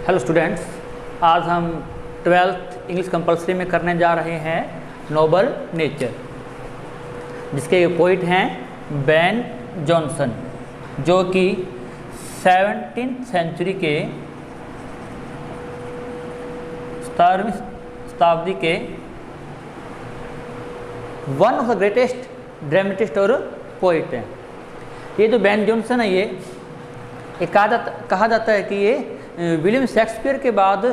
Hello students, आज हम 12th English compulsory में करने जा रहे हैं नोबल नेचर, जिसके पोइट हैं बेन जॉनसन, जो कि 17th सेंचुरी के 17वीं शताब्दी के one of the greatest dramatist और पोइट हैं। ये जो बेन जॉनसन है, ये कहा जाता है कि ये विलियम शेक्सपियर के बाद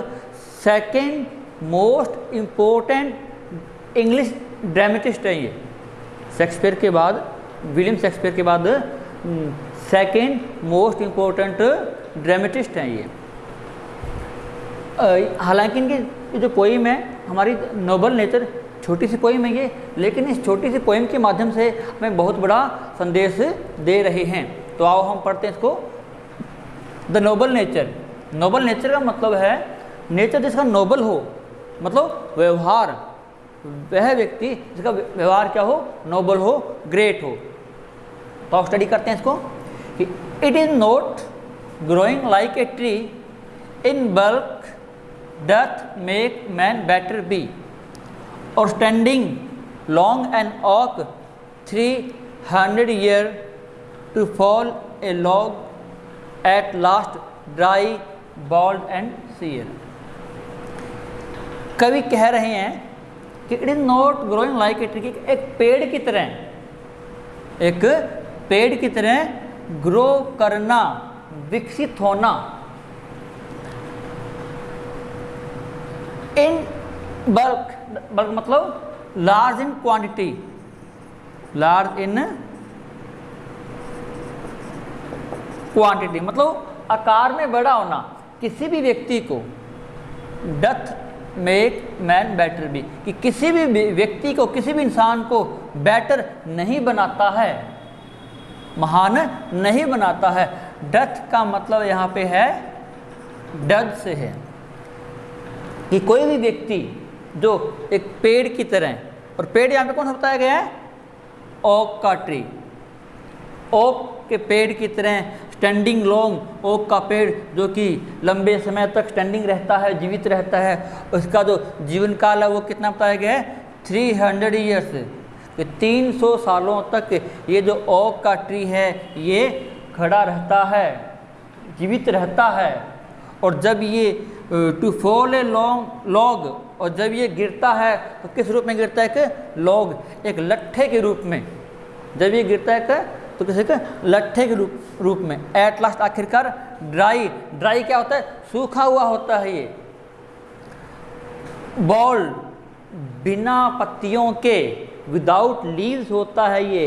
second most important English dramatist है। ये शेक्सपियर के बाद, विलियम शेक्सपियर के बाद सेकेंड मोस्ट इम्पोर्टेंट ड्रामेटिस्ट हैं ये। हालांकि इनकी जो पोइम है, हमारी नोबल नेचर, छोटी सी पोइम है ये, लेकिन इस छोटी सी पोइम के माध्यम से हमें बहुत बड़ा संदेश दे रहे हैं। तो आओ हम पढ़ते हैं इसको। The Nobel nature. Nobel nature का मतलब है नेचर जिसका नोबल हो, मतलब व्यवहार, वह व्यक्ति जिसका व्यवहार क्या हो, नोबल हो, ग्रेट हो। तो आप स्टडी करते हैं इसको कि it is not growing like a tree in bulk doth make man better be, और standing long and oak 300 year to fall a log at last dry bald and sere. कवि कह रहे हैं कि it is not growing like a tree, एक पेड़ की तरह, एक पेड़ की तरह ग्रो करना, विकसित होना। इन बल्क, बल्क मतलब large in quantity, large in quantity मतलब आकार में बड़ा होना। किसी भी व्यक्ति को doth make man better B, कि किसी भी व्यक्ति को, किसी भी इंसान को बेटर नहीं बनाता है, महान नहीं बनाता है। डथ का मतलब यहाँ पे है डज से है, कि कोई भी व्यक्ति जो एक पेड़ की तरह, और पेड़ यहाँ पे कौन सा बताया गया है, ओक का ट्री, ओक के पेड़ की तरह, स्टैंडिंग लॉन्ग, ओक का पेड़ जो कि लंबे समय तक स्टैंडिंग रहता है, जीवित रहता है। उसका जो जीवन काल है वो कितना बताया गया है, 300 ईयर्स, 300 सालों तक ये जो ओक का ट्री है ये खड़ा रहता है, जीवित रहता है। और जब ये टू फॉल ए लॉग, और जब ये गिरता है तो किस रूप में गिरता है, कि लॉग, एक लट्ठे के रूप में। जब ये गिरता है तो किसी के लट्ठे के रूप में। एट लास्ट, आखिरकार, ड्राई, ड्राई क्या होता है, सूखा हुआ होता है ये। बॉल्ड, बिना पत्तियों के, विदाउट लीव्स होता है ये।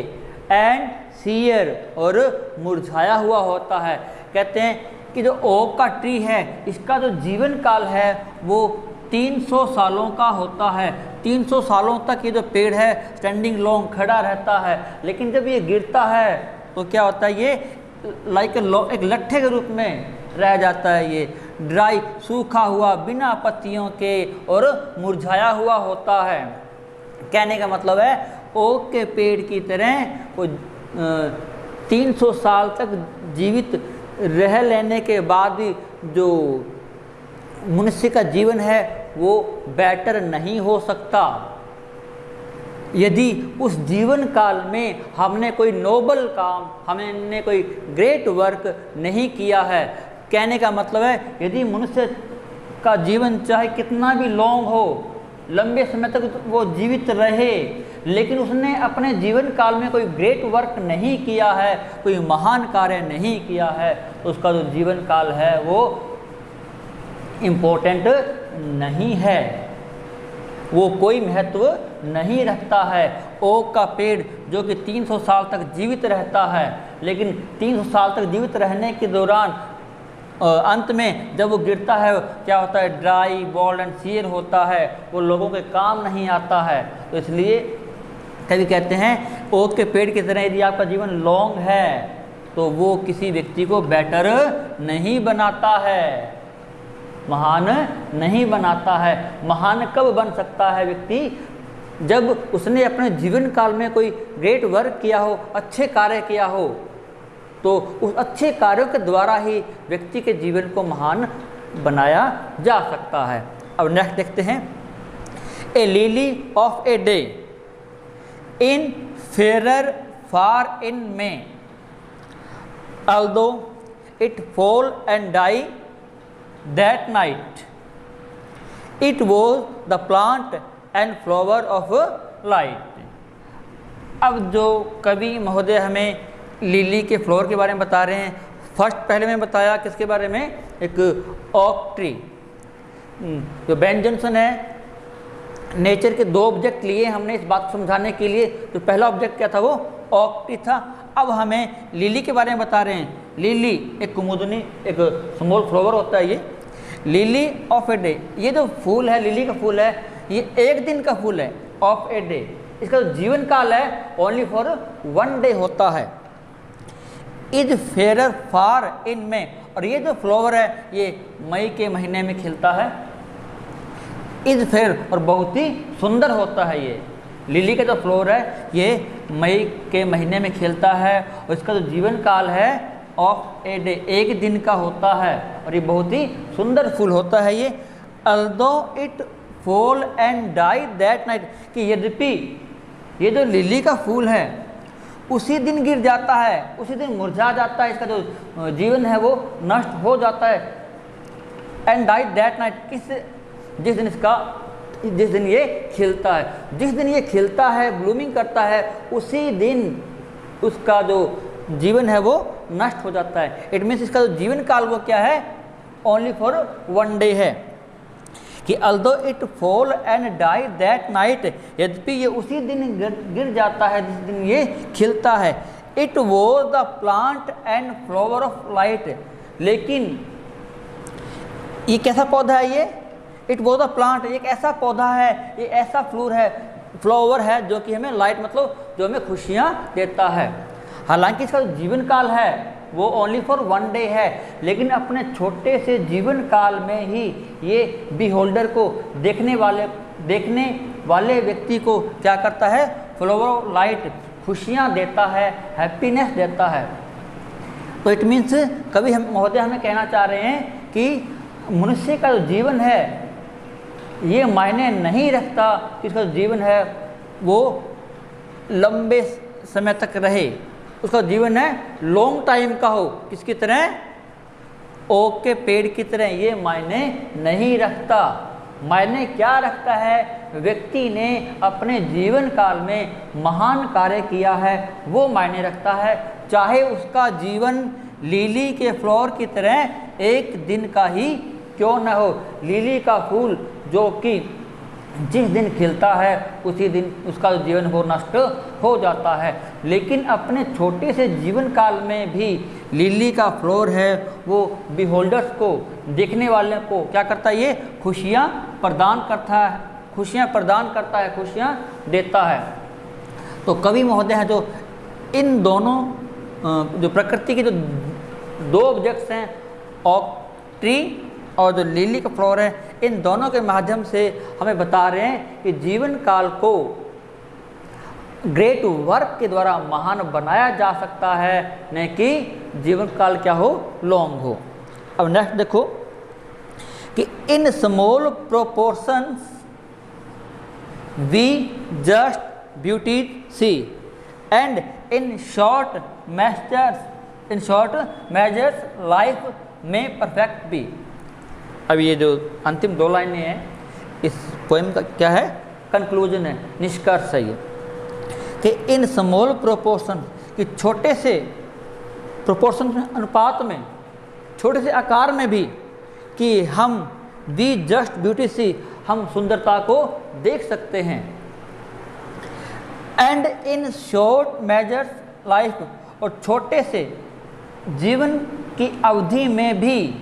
एंड सीयर, और मुरझाया हुआ होता है। कहते हैं कि जो ओक का ट्री है, इसका जो जीवन काल है वो 300 सालों का होता है। 300 सालों तक ये जो पेड़ है स्टैंडिंग लॉन्ग, खड़ा रहता है। लेकिन जब ये गिरता है तो क्या होता है, ये लाइक एक लट्ठे के रूप में रह जाता है। ये ड्राई, सूखा हुआ, बिना पत्तियों के, और मुरझाया हुआ होता है। कहने का मतलब है ओक के पेड़ की तरह वो 300 साल तक जीवित रह लेने के बाद भी जो मनुष्य का जीवन है वो बेटर नहीं हो सकता, यदि उस जीवन काल में हमने कोई नोबल काम, हमने कोई ग्रेट वर्क नहीं किया है। कहने का मतलब है यदि मनुष्य का जीवन चाहे कितना भी लॉन्ग हो, लंबे समय तक वो जीवित रहे, लेकिन उसने अपने जीवन काल में कोई ग्रेट वर्क नहीं किया है, कोई महान कार्य नहीं किया है, तो उसका जो जीवन काल है वो इम्पोर्टेंट नहीं है, वो कोई महत्व नहीं रखता है। ओक का पेड़ जो कि 300 साल तक जीवित रहता है, लेकिन 300 साल तक जीवित रहने के दौरान अंत में जब वो गिरता है क्या होता है, ड्राई, बॉल्ड एंड सीयर होता है, वो लोगों के काम नहीं आता है। तो इसलिए कभी कहते हैं ओक के पेड़ की तरह यदि आपका जीवन लॉन्ग है तो वो किसी व्यक्ति को बेटर नहीं बनाता है, महान नहीं बनाता है। महान कब बन सकता है व्यक्ति, जब उसने अपने जीवन काल में कोई ग्रेट वर्क किया हो, अच्छे कार्य किया हो। तो उस अच्छे कार्यों के द्वारा ही व्यक्ति के जीवन को महान बनाया जा सकता है। अब नेक्स्ट देखते हैं, a lily of a day in fairer far in May although it fall and die that night it was the plant and flower of light। अब जो कवि महोदय हमें लिली के फ्लोर के बारे में बता रहे हैं, फर्स्ट पहले मैं बताया किसके बारे में, एक ओक ट्री। जो बेन जॉनसन है, नेचर के दो ऑब्जेक्ट लिए हमने इस बात को समझाने के लिए। तो पहला ऑब्जेक्ट क्या था, वो ओक ट्री था। अब हमें लिली के बारे में बता रहे हैं। लिली एक कुमुदनी, एक स्मॉल फ्लावर होता है। ये लिली ऑफ ए डे, ये जो फूल है, लिली का फूल है, ये एक दिन का फूल है, ऑफ ए डे। इसका जो जीवन काल है ओनली फॉर 1 डे होता है। इज फेरर फार इन मे, और ये जो फ्लावर है ये मई के महीने में खिलता है। इज फेर, और बहुत ही सुंदर होता है। ये लिली का जो फ्लावर है ये मई के महीने में खिलता है, और इसका जो जीवन काल है ऑफ ए डे, एक दिन का होता है, और ये बहुत ही सुंदर फूल होता है। ये although it fall and die that night, कि यद्यपि ये जो लिली का फूल है उसी दिन गिर जाता है, उसी दिन मुरझा जाता है, इसका जो जीवन है वो नष्ट हो जाता है। एंड डाई दैट नाइट, जिस दिन ये खिलता है, जिस दिन ये खिलता है, ब्लूमिंग करता है, उसी दिन उसका जो जीवन है वो नष्ट हो जाता है। इट मीन्स इसका जो जीवन काल वो क्या है, ओनली फॉर 1 डे है। कि although it fall and die that night, यद्यपि ये उसी दिन गिर जाता है जिस दिन ये खिलता है। It was the plant and flower of light, लेकिन ये कैसा पौधा है ये, इट वॉज द प्लांट, एक ऐसा पौधा है, ये ऐसा फ्लावर है जो कि हमें लाइट, मतलब जो हमें खुशियाँ देता है। हालांकि इसका जो जीवन काल है वो ओनली फॉर 1 डे है, लेकिन अपने छोटे से जीवन काल में ही ये बिहोल्डर को, देखने वाले व्यक्ति को क्या करता है, फ्लावर ऑफ लाइट, खुशियाँ देता है, हैप्पीनेस देता है। तो इट मीन्स कभी हम महोदय हमें कहना चाह रहे हैं कि मनुष्य का जो जीवन है ये मायने नहीं रखता कि इसका जो जीवन है वो लंबे समय तक रहे, उसका जीवन है लॉन्ग टाइम का हो। किसकी तरह, ओक के पेड़ की तरह। ये मायने नहीं रखता। मायने क्या रखता है, व्यक्ति ने अपने जीवन काल में महान कार्य किया है वो मायने रखता है, चाहे उसका जीवन लिली के फ्लावर की तरह एक दिन का ही क्यों न हो। लिली का फूल जो कि जिस दिन खिलता है उसी दिन उसका जीवन वो नष्ट हो जाता है, लेकिन अपने छोटे से जीवन काल में भी लिली का फ्लावर है वो बिहोल्डर्स को, देखने वाले को क्या करता है, ये खुशियाँ प्रदान करता है, खुशियाँ देता है। तो कवि महोदय हैं जो इन दोनों जो प्रकृति के जो 2 ऑब्जेक्ट्स हैं, ओक ट्री और जो लिली का फ्लावर है, इन दोनों के माध्यम से हमें बता रहे हैं कि जीवन काल को ग्रेट वर्क के द्वारा महान बनाया जा सकता है, न कि जीवन काल क्या हो, लॉन्ग हो। अब नेक्स्ट देखो कि in small proportions we just beauty see and in short measures life may perfect be. अब ये जो अंतिम 2 लाइनें हैं इस पोएम का क्या है, कंक्लूजन है, निष्कर्ष है ये कि इन स्मॉल प्रोपोर्शन, कि छोटे से प्रोपोर्शन अनुपात में, छोटे से आकार में भी, कि हम वी जस्ट ब्यूटी सी, हम सुंदरता को देख सकते हैं। And in short measures life, और छोटे से जीवन की अवधि में भी,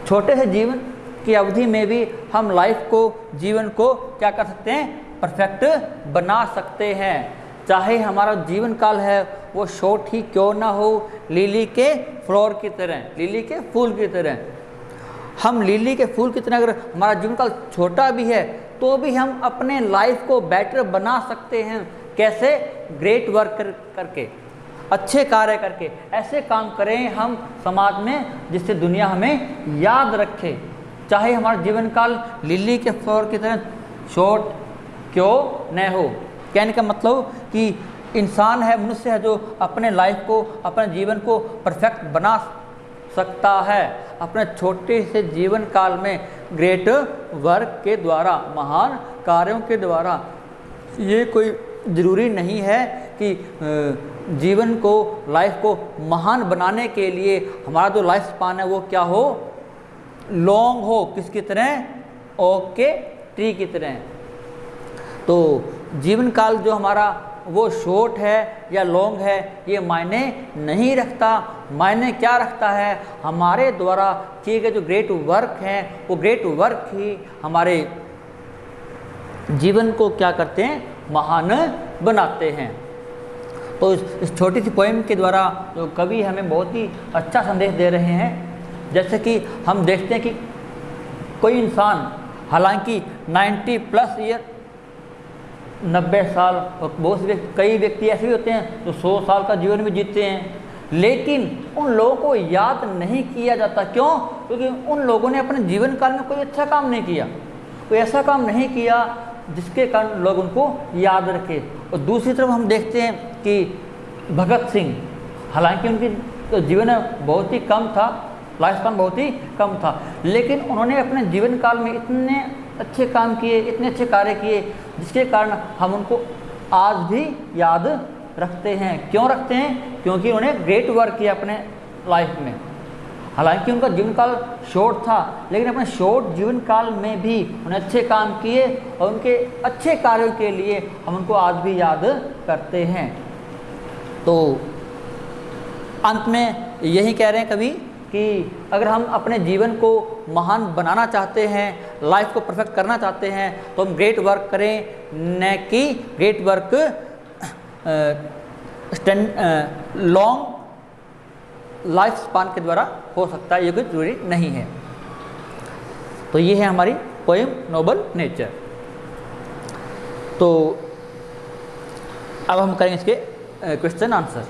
छोटे से जीवन की अवधि में भी हम लाइफ को, जीवन को क्या कर सकते हैं, परफेक्ट बना सकते हैं। चाहे हमारा जीवन काल है वो शॉर्ट ही क्यों ना हो, लिली के फ्लावर की तरह, लिली के फूल की तरह। हम लिली के फूल की तरह अगर हमारा जीवन काल छोटा भी है तो भी हम अपने लाइफ को बेटर बना सकते हैं। कैसे, ग्रेट वर्क करके। अच्छे कार्य करके ऐसे काम करें हम समाज में जिससे दुनिया हमें याद रखे, चाहे हमारा जीवन काल लिली के फ्लावर की तरह शॉर्ट क्यों न हो। कहने का मतलब कि इंसान है, मनुष्य है जो अपने लाइफ को, अपने जीवन को परफेक्ट बना सकता है अपने छोटे से जीवन काल में ग्रेट वर्क के द्वारा, महान कार्यों के द्वारा। ये कोई ज़रूरी नहीं है कि जीवन को, लाइफ को महान बनाने के लिए हमारा जो लाइफ स्पान है वो क्या हो, लॉन्ग हो, किसकी तरह, ओक के ट्री की तरह। तो जीवन काल जो हमारा वो शॉर्ट है या लॉन्ग है ये मायने नहीं रखता। मायने क्या रखता है, हमारे द्वारा किए गए जो ग्रेट वर्क हैं वो ग्रेट वर्क ही हमारे जीवन को क्या करते हैं, महान बनाते हैं। तो इस छोटी सी पोएम के द्वारा जो कवि हमें बहुत ही अच्छा संदेश दे रहे हैं। जैसे कि हम देखते हैं कि कोई इंसान हालांकि 90+ ईयर, 90 साल, और बहुत से कई व्यक्ति ऐसे भी होते हैं जो 100 साल का जीवन भी जीते हैं, लेकिन उन लोगों को याद नहीं किया जाता। क्यों? क्योंकि उन लोगों ने अपने जीवन काल में कोई अच्छा काम नहीं किया, कोई ऐसा काम नहीं किया जिसके कारण लोग उनको याद रखें। और दूसरी तरफ हम देखते हैं कि भगत सिंह, हालांकि उनकी तो जीवन बहुत ही कम था, लाइफ स्पान बहुत ही कम था, लेकिन उन्होंने अपने जीवन काल में इतने अच्छे काम किए, इतने अच्छे कार्य किए, जिसके कारण हम उनको आज भी याद रखते हैं। क्यों रखते हैं? क्योंकि उन्होंने ग्रेट वर्क किया अपने लाइफ में। हालांकि उनका जीवन काल शॉर्ट था, लेकिन अपने शॉर्ट जीवन काल में भी उन्हें अच्छे काम किए और उनके अच्छे कार्यों के लिए हम उनको आज भी याद करते हैं। तो अंत में यही कह रहे हैं कवि कि अगर हम अपने जीवन को महान बनाना चाहते हैं, लाइफ को परफेक्ट करना चाहते हैं, तो हम ग्रेट वर्क करें, न कि great work long life span के द्वारा हो सकता है, ये कोई जरूरी नहीं है। तो ये है हमारी पोएम नोबल नेचर। तो अब हम करेंगे इसके क्वेश्चन आंसर।